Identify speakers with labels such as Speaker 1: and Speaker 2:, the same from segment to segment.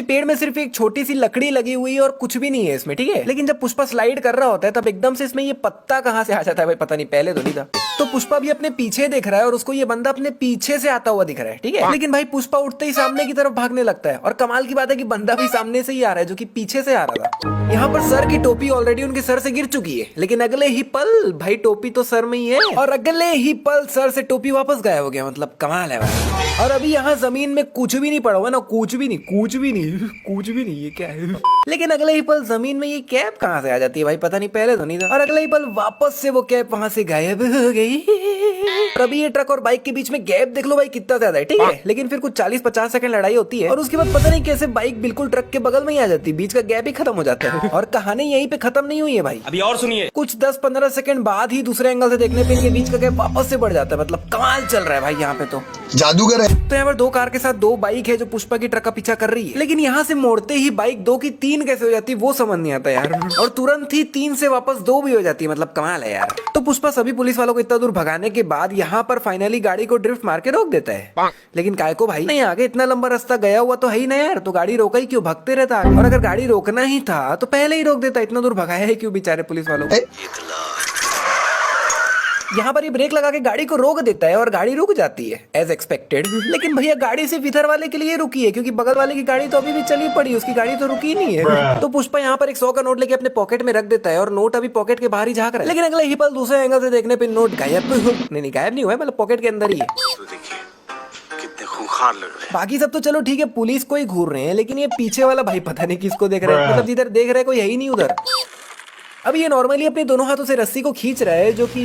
Speaker 1: पेड़ में सिर्फ एक छोटी सी लकड़ी लगी हुई है और कुछ भी नहीं है इसमें, ठीक है। लेकिन जब पुष्पा स्लाइड कर रहा होता है तब एकदम से इसमें ये पत्ता कहाँ से आ जाता है भाई, पता नहीं, पहले तो नहीं था। तो पुष्पा भी अपने पीछे देख रहा है और उसको ये बंदा अपने पीछे से आता हुआ दिख रहा है, ठीक है। लेकिन भाई पुष्पा उठते ही सामने की तरफ भागने लगता है और कमाल की बात है कि बंदा भी सामने से ही आ रहा है जो कि पीछे से आ रहा था। यहाँ पर सर की टोपी ऑलरेडी उनके सर से गिर चुकी है, लेकिन अगले ही पल भाई टोपी तो सर में ही है और अगले ही पल सर से टोपी वापस गायब हो गया। मतलब कमाल है भाई। और अभी यहाँ जमीन में कुछ भी नहीं पड़ा हुआ ना, कुछ भी नहीं, कुछ भी नहीं, कुछ भी नहीं, ये क्या है। लेकिन अगले ही पल जमीन में ये कैप कहाँ से आ जाती है भाई, पता नहीं, पहले तो नहीं था। और अगले ही पल वापस से वो कैप वहां से गायब हो गई। और अभी ये ट्रक और बाइक के बीच में गैप देख लो भाई कितना ज्यादा है, ठीक है। लेकिन फिर कुछ 40-50 सेकंड लड़ाई होती है और उसके बाद पता नहीं कैसे बाइक बिल्कुल ट्रक के बगल में ही आ जाती है, बीच का गैप ही खत्म हो जाता है। और कहानी यहीं पे खत्म नहीं हुई है भाई,
Speaker 2: अभी और सुनिए।
Speaker 1: कुछ 10-15 सेकंड बाद ही दूसरे एंगल से देखने पे इनके बीच का गैप वापस से बढ़ जाता है। मतलब कमाल चल रहा है भाई यहाँ पे, तो
Speaker 3: जादूगर है।
Speaker 1: तो यहाँ पर 2 कार के साथ 2 बाइक है जो पुष्पा की ट्रक का पीछा कर रही है। लेकिन यहाँ से मोड़ते ही बाइक 2 की 3 कैसे हो जाती है वो समझ नहीं आता यार। और तुरंत ही 3 से वापस 2 भी हो जाती है। मतलब कमाल है यार। तो पुष्पा सभी पुलिस वालों को इतना दूर भगाने के बाद यहाँ पर फाइनली गाड़ी को ड्रिफ्ट मार के रोक देता है। लेकिन काय को भाई, नहीं आगे इतना लंबा रास्ता गया हुआ तो है ही ना यार, तो गाड़ी रोका ही क्यों, भगते रहता। और अगर गाड़ी रोकना ही था तो पहले ही रोक देता, इतना दूर भगाया है क्यों बेचारे पुलिस वालों को। यहाँ पर ये ब्रेक लगा के गाड़ी को रोक देता है और गाड़ी रुक जाती है एज एक्सपेक्टेड। लेकिन भैया गाड़ी सिर्फ इधर वाले के लिए रुकी है क्योंकि बगल वाले की गाड़ी तो अभी भी चली पड़ी, उसकी गाड़ी तो रुकी नहीं है। तो पुष्पा यहाँ पर एक 100 का नोट लेके अपने पॉकेट में रख देता है और नोट अभी पॉकेट के बाहर ही झाँक रहा है। लेकिन अगले ही पल दूसरे एंगल से देखने पे नोट गायब नहीं गायब नहीं हुआ है, मतलब पॉकेट के अंदर ही है।
Speaker 2: कितने खूंखार लग रहे हैं।
Speaker 1: बाकी सब तो चलो ठीक है, पुलिस को ही घूर रहे हैं, लेकिन ये पीछे वाला भाई पता नहीं किसको देख रहा है। मतलब जिधर देख रहा है कोई है ही नहीं उधर। अभी ये नॉर्मली अपने दोनों हाथों से रस्सी को खींच रहा है जो कि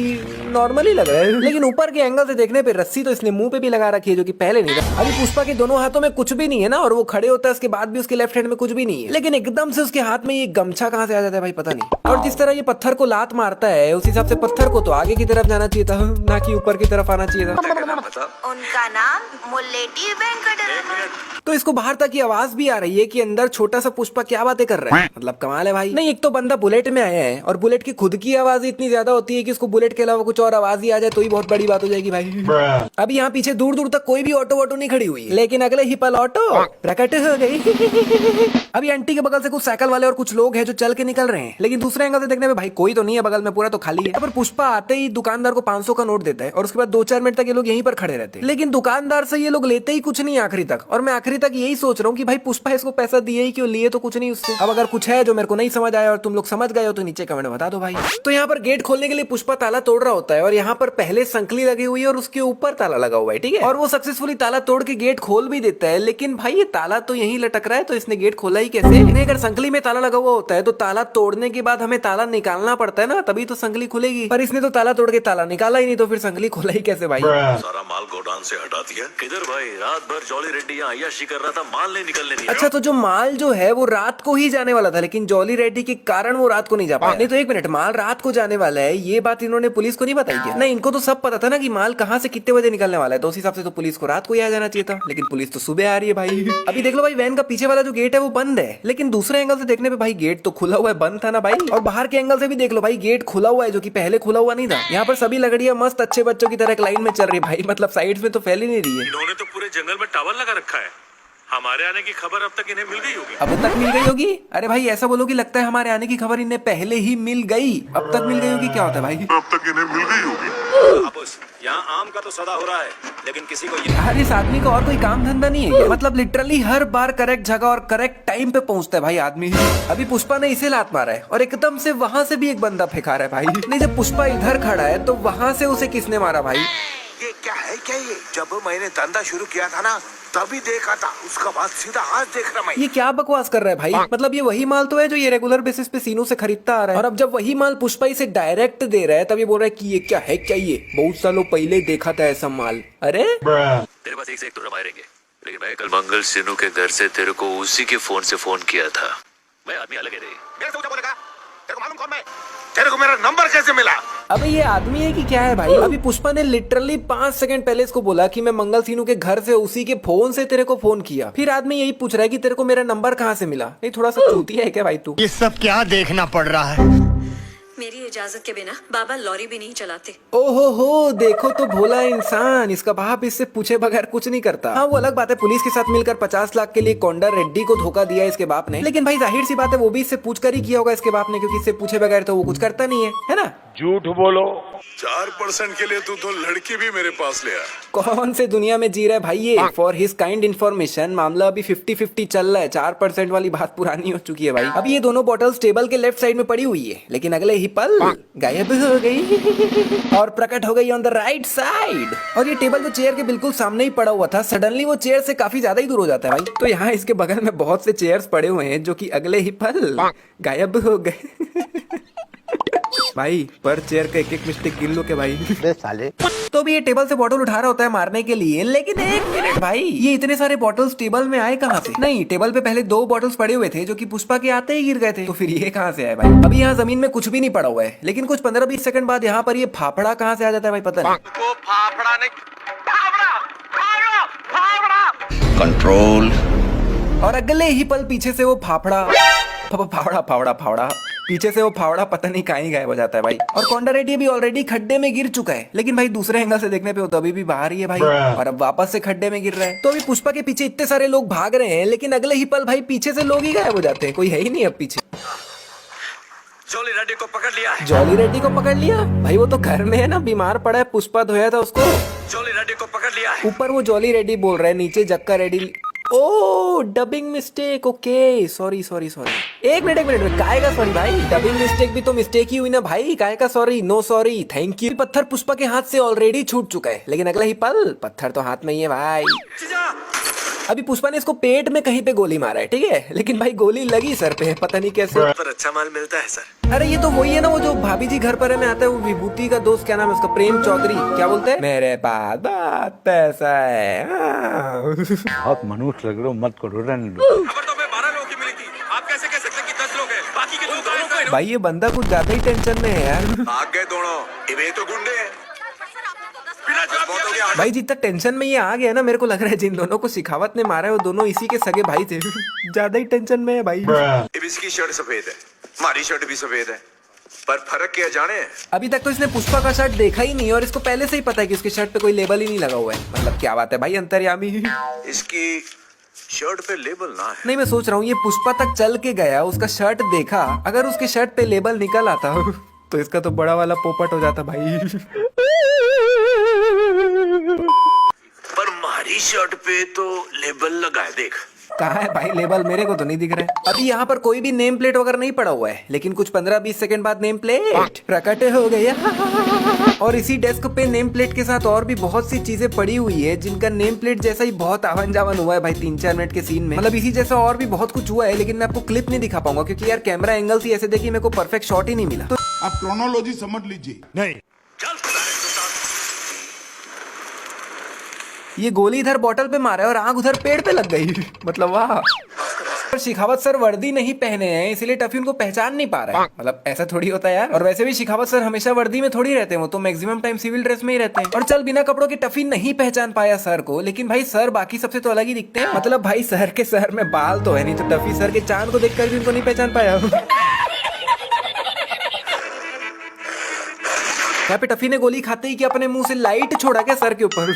Speaker 1: नॉर्मली लग रहा है, लेकिन ऊपर के एंगल से देखने पे रस्सी तो इसने मुंह पे भी लगा रखी है जो कि पहले नहीं था। अभी पुष्पा के दोनों हाथों में कुछ भी नहीं है ना, और वो खड़े होता है उसके बाद भी उसके लेफ्ट हैंड में कुछ भी नहीं है, लेकिन एकदम से उसके हाथ में ये गमछा कहाँ से आ जाता है भाई पता नहीं। और जिस तरह ये पत्थर को लात मारता है उस हिसाब से पत्थर को तो आगे की तरफ जाना चाहिए था, ना कि ऊपर की तरफ आना चाहिए था।
Speaker 4: उनका नाम मुल्लेटी वेंकटरमण।
Speaker 1: तो इसको बाहर तक की आवाज भी आ रही है कि अंदर छोटा सा पुष्पा क्या बातें कर रहा है। मतलब कमाल है भाई। नहीं, एक तो बंदा बुलेट में आया है और बुलेट की खुद की आवाज इतनी ज्यादा होती है कि उसको बुलेट के अलावा कुछ और आवाज ही आ जाए तो ही बहुत बड़ी बात हो जाएगी भाई। अभी यहाँ पीछे दूर दूर तक कोई भी ऑटो वोटो नहीं खड़ी हुई, लेकिन अगले ही पल ऑटो प्रकट हो गई। अभी आंटी के बगल से कुछ साइकिल वाले और कुछ लोग हैं जो चल के निकल रहे हैं, लेकिन दूसरे एंगल से देखने में भाई कोई तो नहीं है बगल में, पूरा तो खाली है। पर पुष्पा आते ही दुकानदार को 500 का नोट देता है और उसके बाद 2-4 मिनट तक ये लोग यहीं पर खड़े रहते हैं, लेकिन दुकानदार से ये लोग लेते ही कुछ नहीं आखिरी तक। और मैं आखिरी तक यही सोच रहा हूँ कि भाई पुष्पा इसको पैसा दिए ही क्यों, लिए तो कुछ नहीं उससे। अब अगर कुछ है जो मेरे को नहीं समझ आया और तुम लोग समझ गए हो तो नीचे कमेंट में बता दो भाई। तो यहाँ पर गेट खोलने के लिए पुष्पा ताला तोड़ रहा होता है और यहाँ पर पहले संकली लगी हुई है और उसके ऊपर ताला लगा हुआ है, ठीक है। और वो सक्सेसफुली ताला तोड़ के गेट खोल भी देता है, लेकिन भाई ये ताला तो यहीं लटक रहा है तो इसने गेट खोला ही कैसे। नहीं, अगर संकली में ताला लगा हुआ होता है तो ताला तोड़ने के बाद हमें ताला निकालना पड़ता है ना, तभी तो संकली खुलेगी। पर इसने तो ताला तोड़ के ताला निकाला ही नहीं, तो फिर संकली खोला ही कैसे भाई।
Speaker 5: सारा माल गोडाउन से हटा दिया। किधर भाई, रात भर जॉली रेड्डी यहाँ अय्याशी कर रहा था, माल नहीं निकलने दिया।
Speaker 1: अच्छा, तो जो माल जो है वो रात को ही जाने वाला था, लेकिन जॉली रेड्डी के कारण वो रात को नहीं जा पाया। नहीं तो एक मिनट, माल रात को जाने वाला है ये बात इन्होंने पुलिस को नहीं बताई क्या? नहीं, इनको तो सब पता था ना कि माल कहाँ से कितने बजे निकलने वाला है, तो उस हिसाब से तो पुलिस को रात को ही आ जाना चाहिए था, लेकिन पुलिस तो सुबह आ रही है भाई। अभी देख लो भाई, वैन का पीछे वाला जो गेट है वो बंद है, लेकिन दूसरे एंगल से देखने पे भाई गेट तो खुला हुआ है, बंद था ना भाई। और बाहर के एंगल से भी देख लो भाई, गेट खुला हुआ है जो कि पहले खुला हुआ नहीं था। यहाँ पर सभी लकड़ियां मस्त अच्छे बच्चों की तरह एक लाइन में चल रही है भाई, मतलब साइड में तो फैल ही नहीं रही है।
Speaker 5: इन्होंने तो पूरे जंगल में टावर लगा रखा है। हमारे आने की खबर अब तक इन्हें मिल गई होगी।
Speaker 1: अब तक मिल गई होगी? अरे भाई ऐसा बोलो कि लगता है हमारे आने की खबर इन्हें पहले ही मिल गई। अब तक मिल गई होगी क्या होता है भाई?
Speaker 5: अब तक इन्हें मिल गई होगी। यहाँ आम का तो सदा हो रहा है, लेकिन किसी को
Speaker 1: यार इस आदमी को और कोई काम धंधा नहीं है क्या? मतलब लिटरली हर बार करेक्ट जगह और करेक्ट टाइम पे पहुंचता है भाई आदमी। अभी पुष्पा ने इसे लात मारा है और एकदम से वहां से भी एक बंदा फेंका रहा है भाई। नहीं, जब पुष्पा इधर खड़ा है तो वहां से उसे किसने मारा भाई?
Speaker 6: ये क्या है क्या ये? जब मैंने धंधा शुरू किया था ना तभी देखा था, उसका बाद सीधा आज देख रहा मैं।
Speaker 1: ये क्या बकवास कर रहा है भाई? मतलब ये वही माल तो है जो ये रेगुलर बेसिस पे सीनों से खरीदता आ रहा है, और अब जब वही माल पुष्पा इसे डायरेक्ट दे रहा है तब ये बोल रहा है कि ये क्या है क्या, ये बहुत सालों पहले देखा था ऐसा माल। अरे
Speaker 5: तेरे पास एक से एक तो रवाये रहेंगे, लेकिन मैं कल मंगल सिनू के घर से तेरे को उसी के फोन से फोन किया था। मैं आदमी अलग है रे।
Speaker 6: मेरे से ऊंचा बोलेगा? तेरे को मालूम कौन मैं? तेरे को मेरा नंबर कैसे मिला?
Speaker 1: अबे ये आदमी है कि क्या है भाई? अभी पुष्पा ने लिटरली 5 सेकंड पहले इसको बोला कि मैं मंगल सीनू के घर से उसी के फोन से तेरे को फोन किया, फिर आदमी यही पूछ रहा है कि तेरे को मेरा नंबर कहाँ से मिला। नहीं, थोड़ा सा चूतिया है क्या भाई तू?
Speaker 3: ये सब क्या देखना पड़ रहा है? मेरी इजाजत के बिना बाबा लॉरी भी नहीं चलाते।
Speaker 1: ओहो हो, देखो तो भोला इंसान, इसका बाप इससे पूछे बगैर कुछ नहीं करता। हाँ वो अलग बात है, पुलिस के साथ मिलकर 50 लाख के लिए कोंडा रेड्डी को धोखा दिया इसके बाप ने, लेकिन भाई जाहिर सी बात है वो भी इससे पूछ कर ही किया होगा इसके बाप ने, क्योंकि इससे पूछे बगैर तो वो कुछ करता नहीं है ना।
Speaker 6: झूठ बोलो। 4% के लिए तू तो लड़की भी मेरे पास ले आया।
Speaker 1: कौन से दुनिया में जी रहा है भाई ये। फॉर हिज काइंड इन्फॉर्मेशन मामला अभी 50-50 चल रहा है, 4% वाली बात पुरानी हो चुकी है भाई। अभी ये दोनों बॉटल्स टेबल के लेफ्ट साइड में पड़ी हुई है, लेकिन अगले ही पल गायब हो गई और प्रकट हो गई ऑन द राइट साइड। और ये टेबल तो चेयर के बिल्कुल सामने ही पड़ा हुआ था, सडनली वो चेयर से काफी ज्यादा ही दूर हो जाता है भाई। तो यहाँ इसके बगल में बहुत से चेयर्स पड़े हुए हैं जो कि अगले ही पल गायब हो गए। भाई पर चेयर का एक मिस्टेक गिन लो के भाई।
Speaker 6: साले।
Speaker 1: तो भी ये टेबल से बॉटल उठा रहा होता है मारने के लिए, लेकिन एक मिनट भाई, ये इतने सारे बॉटल्स टेबल में आए कहाँ से? नहीं, टेबल पे पहले 2 बॉटल्स पड़े हुए थे जो कि पुष्पा के आते ही गिर गए थे, तो फिर ये कहाँ से आए भाई? अभी यहाँ जमीन में कुछ भी नहीं पड़ा हुआ है, लेकिन कुछ 15-20 सेकंड बाद यहाँ पर ये फाफड़ा कहाँ से आ जाता है भाई, पता नहीं।
Speaker 6: वो फाफड़ा नहीं, कंट्रोल।
Speaker 1: और अगले ही पल पीछे से वो फाफड़ा पीछे से वो फावड़ा पता नहीं कहीं गायब हो जाता है भाई। और कोंडा रेड्डी भी ऑलरेडी खड्डे में गिर चुका है, लेकिन भाई दूसरे एंगल से देखने पे वो तो अभी भी बाहर ही है भाई, और अब वापस से खड्डे में गिर रहा है। तो अभी पुष्पा के पीछे इतने सारे लोग भाग रहे हैं, लेकिन अगले ही पल भाई पीछे से लोग ही गायब हो जाते हैं, कोई है ही नहीं अब पीछे।
Speaker 5: जॉली रेड्डी को पकड़ लिया है।
Speaker 1: जॉली रेड्डी को पकड़ लिया भाई, वो तो घर में है ना, बीमार पड़ा है, पुष्पा धोया था उसको।
Speaker 5: जॉली रेड्डी को पकड़ लिया है।
Speaker 1: ऊपर वो जॉली रेड्डी बोल रहा है, नीचे जक्का रेड्डी। ओ डबिंग मिस्टेक, ओके सॉरी। एक मिनट में काय का सॉरी भाई, डबिंग मिस्टेक भी तो मिस्टेक ही हुई ना भाई, काय का sorry, no sorry, thank you. पत्थर पुष्पा के हाथ से ऑलरेडी छूट चुका है, लेकिन अगला ही पल पत्थर तो हाथ में ही है भाई। अभी पुष्पा ने इसको पेट में कहीं पे गोली मारा है, ठीक है, लेकिन भाई गोली लगी सर पे, पता नहीं कैसे।
Speaker 5: पर अच्छा माल मिलता है सर।
Speaker 1: अरे ये तो वही है ना, वो जो भाभी जी घर पर में आता है, वो विभूति का दोस्त, क्या नाम है उसका, प्रेम चौधरी, क्या बोलते हैं, मेरे पास बहुत पैसा है।
Speaker 7: बहुत मनुष्य लग रहे हो, मत करो, रहने दो।
Speaker 5: खबर तो हमें 12 लोगों की मिली थी, आप कैसे कह सकते हैं कि 10 लोग हैं, बाकी के जो दोनों को।
Speaker 1: भाई ये बंदा कुछ ज्यादा ही टेंशन में है यार।
Speaker 6: भाग गए दोनों, ये तो गुंडे हैं।
Speaker 5: बिना जवाब
Speaker 6: बहुत हो गया।
Speaker 1: भाई जितना टेंशन में ये आ गया ना, मेरे को लग रहा है जिन दोनों को शिखावत ने मारा है वो दोनों इसी के सगे भाई थे। ज्यादा ही टेंशन में है भाई।
Speaker 6: इसकी शर्ट सफेद है, हमारी शर्ट भी सफेद है, पर फर्क क्या जाने?
Speaker 1: अभी तक तो इसने पुष्पा का शर्ट देखा ही नहीं, और इसको पहले से ही पता है कि उसके शर्ट पे कोई लेबल ही नहीं लगा हुआ है। मतलब क्या बात है भाई, अंतर्यामी।
Speaker 6: इसकी शर्ट पे लेबल ना है।
Speaker 1: नहीं, मैं सोच रहा हूँ ये पुष्पा तक चल के गया, उसका शर्ट देखा, अगर उसके शर्ट पे लेबल निकल आता तो इसका तो बड़ा वाला पोपट हो जाता भाई।
Speaker 5: पर हमारी शर्ट पे तो लेबल लगा है, देख।
Speaker 1: कहाँ है भाई लेबल, मेरे को तो नहीं दिख रहा है। अभी यहाँ पर कोई भी नेम प्लेट वगैरह नहीं पड़ा हुआ है, लेकिन कुछ 15-20 सेकंड बाद नेम प्लेट प्रकट हो गया। और इसी डेस्क पे नेम प्लेट के साथ और भी बहुत सी चीजें पड़ी हुई है, जिनका नेम प्लेट जैसा ही बहुत आवन जावन हुआ है भाई 3-4 मिनट के सीन में। मतलब इसी जैसा और भी बहुत कुछ हुआ है, लेकिन मैं आपको क्लिप नहीं दिखा पाऊंगा, क्योंकि यार कैमरा एंगल ही ऐसे देखिए, मेरे को परफेक्ट शॉट ही नहीं मिला। तो
Speaker 8: आप क्रोनोलॉजी समझ लीजिए।
Speaker 7: नहीं,
Speaker 1: ये गोली इधर बॉटल पे मारा है और आग उधर पेड़ पे लग गई। मतलब वाह। शिखावत सर वर्दी नहीं पहने हैं, इसलिए टफी उनको पहचान नहीं पा रहा है। मतलब ऐसा थोड़ी होता है यार। और वैसे भी शिखावत सर हमेशा वर्दी में थोड़ी रहते हैं, वो तो मैक्सिमम टाइम सिविल ड्रेस में ही रहते हैं। और चल बिना कपड़ों के टफी नहीं पहचान पाया सर को, लेकिन भाई सर बाकी सबसे तो अलग ही दिखते हैं। मतलब भाई सर के सर में बाल तो है नहीं, तो टफी सर के चांद को देखकर भी उनको नहीं पहचान पाया। यहाँ पे टफी ने गोली खाते ही कि अपने मुंह से लाइट छोड़ा क्या सर के ऊपर।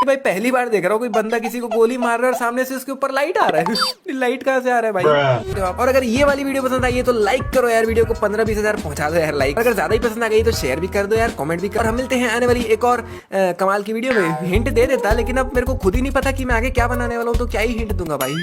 Speaker 1: भाई पहली बार देख रहा हूँ कोई बंदा किसी को गोली मार रहा है और सामने से उसके ऊपर लाइट आ रहा है। लाइट कहाँ से आ रहा है भाई। और अगर ये वाली वीडियो पसंद आई है तो लाइक करो यार, वीडियो को 15-20 हजार पहुंचा दो यार लाइक। अगर ज्यादा ही पसंद आ गई तो शेयर भी कर दो यार, कमेंट भी कर। और हम मिलते हैं आने वाली एक और कमाल की वीडियो में। हिंट दे देता, लेकिन अब मेरे को खुद ही नहीं पता कि मैं आगे क्या बनाने वाला हूँ, तो क्या ही हिंट दूंगा भाई।